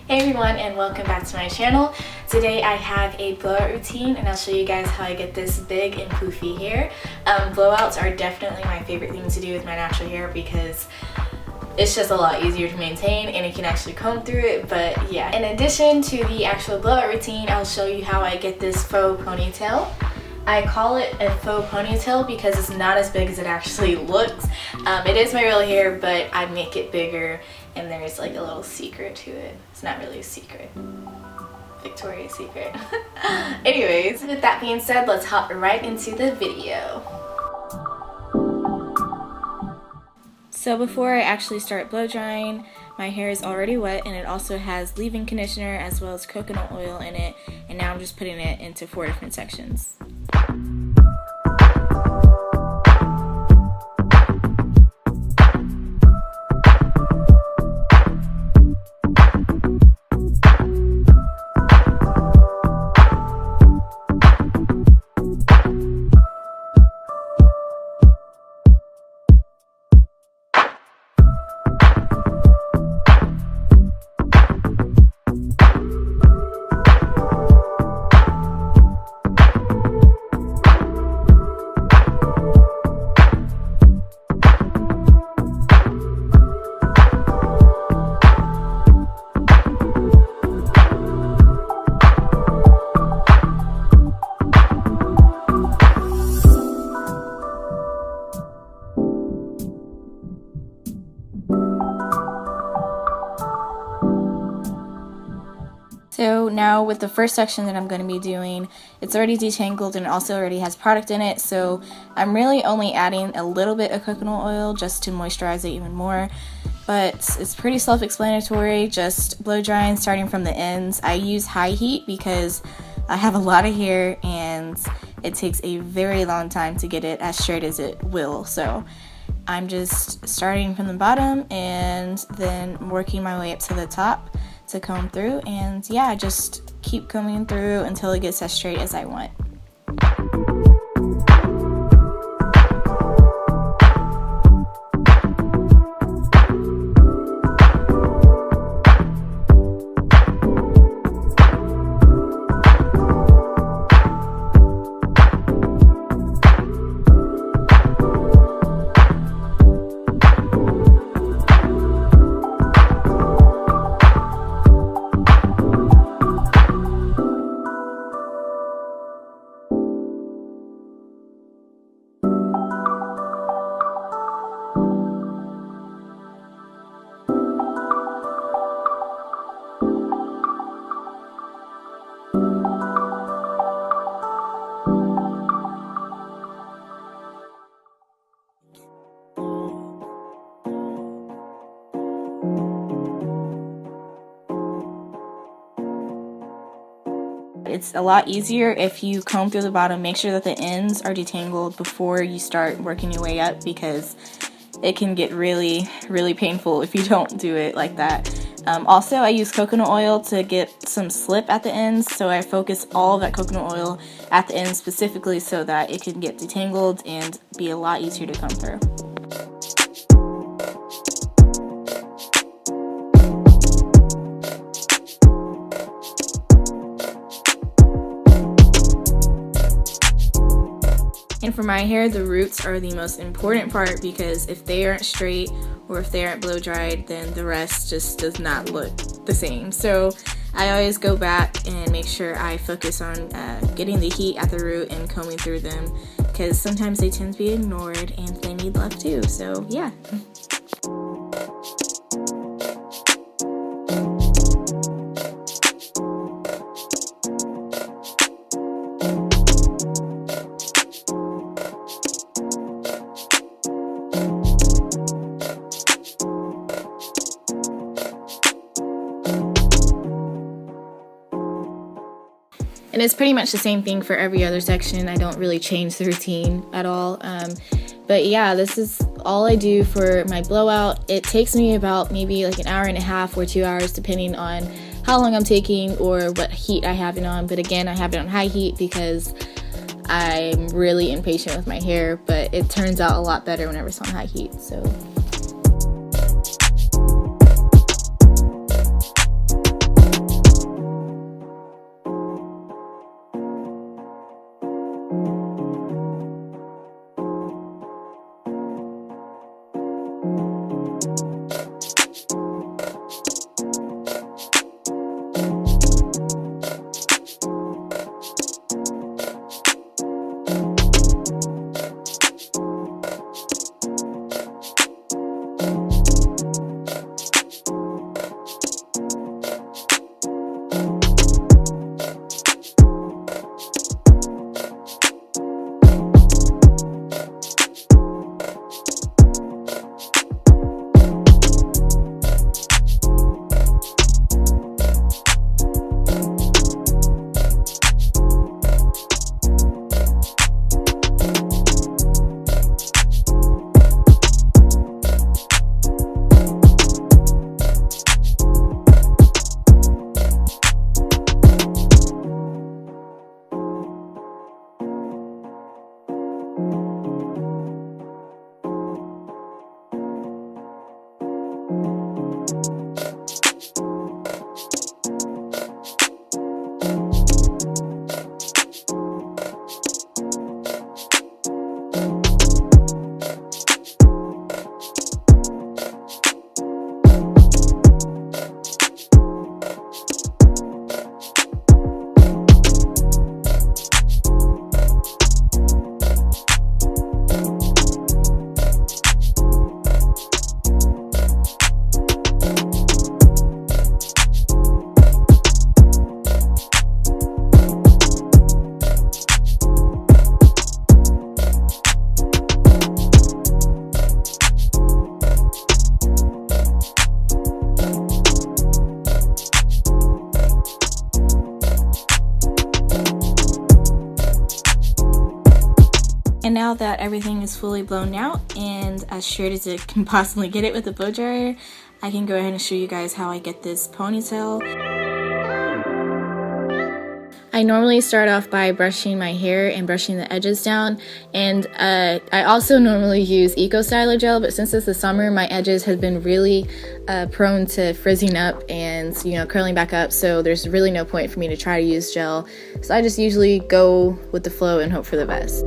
Hey everyone, and welcome back to my channel. Today I have a blowout routine and I'll show you guys how I get this big and poofy hair. Blowouts are definitely my favorite thing to do with my natural hair because it's just a lot easier to maintain and you can actually comb through it. But yeah, in addition to the actual blowout routine, I'll show you how I get this faux ponytail. I call it a faux ponytail because it's not as big as it actually looks. It is my real hair, but I make it bigger and there's like a little secret to it. It's not really a secret. Victoria's Secret. Anyways, with that being said, let's hop right into the video. So before I actually start blow drying, my hair is already wet and it also has leave-in conditioner as well as coconut oil in it, and now I'm just putting it into 4 different sections. So now with the first section that I'm going to be doing, it's already detangled and it also already has product in it, so I'm really only adding a little bit of coconut oil just to moisturize it even more. But it's pretty self-explanatory, just blow drying starting from the ends. I use high heat because I have a lot of hair and it takes a very long time to get it as straight as it will. So I'm just starting from the bottom and then working my way up to the top to comb through, and yeah, just keep combing through until it gets as straight as I want. It's a lot easier if you comb through the bottom. Make sure that the ends are detangled before you start working your way up because it can get really painful if you don't do it like that. Also, I use coconut oil to get some slip at the ends, so I focus all of that coconut oil at the ends specifically so that it can get detangled and be a lot easier to comb through. And for my hair, the roots are the most important part because if they aren't straight or if they aren't blow dried, then the rest just does not look the same. So I always go back and make sure I focus on getting the heat at the root and combing through them because sometimes they tend to be ignored and they need love too. So yeah. And it's pretty much the same thing for every other section. I don't really change the routine at all. But yeah, this is all I do for my blowout. It takes me about maybe like an hour and a half or 2 hours depending on how long I'm taking or what heat I have it on. But again, I have it on high heat because I'm really impatient with my hair, but it turns out a lot better whenever it's on high heat. So And now that everything is fully blown out and as straight as it can possibly get it with a blow dryer, I can go ahead and show you guys how I get this ponytail. I normally start off by brushing my hair and brushing the edges down, and I also normally use Eco Styler gel, but since it's the summer, my edges have been really prone to frizzing up and curling back up, so there's really no point for me to try to use gel. So I just usually go with the flow and hope for the best.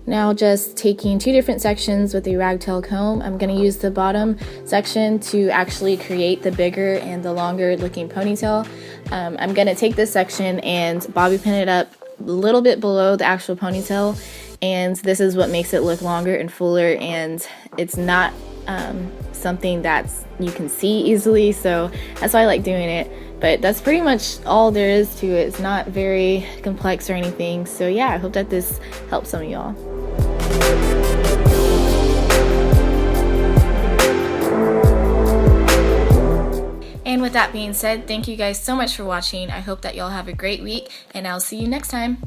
Now just taking two different sections with a ragtail comb, I'm going to use the bottom section to actually create the bigger and the longer looking ponytail. I'm going to take this section and bobby pin it up a little bit below the actual ponytail, and this is what makes it look longer and fuller, and it's not something that you can see easily, so that's why I like doing it. But that's pretty much all there is to it. It's not very complex or anything, so yeah, I hope that this helps some of y'all. And with that being said, thank you guys so much for watching. I hope that y'all have a great week, and I'll see you next time.